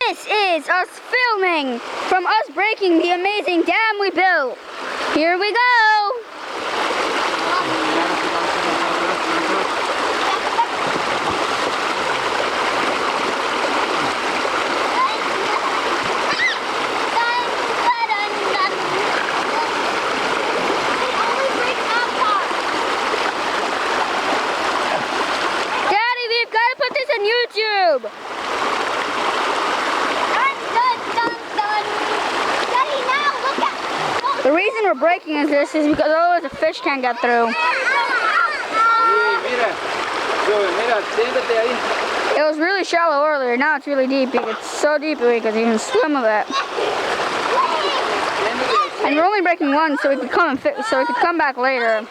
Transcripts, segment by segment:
This is us filming from us breaking the amazing dam we built. Here we go. Daddy, we've got to put this on YouTube. The reason we're breaking this is because otherwise the fish can't get through. It was really shallow earlier, now it's really deep. It's so deep we could even swim a bit. And we're only breaking one, so we could come back later.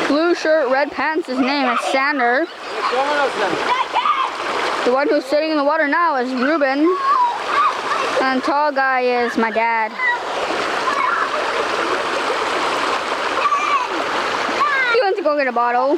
Blue shirt, red pants, his name is Sander. The one who's sitting in the water now is Ruben. And the tall guy is my dad. He went to go get a bottle.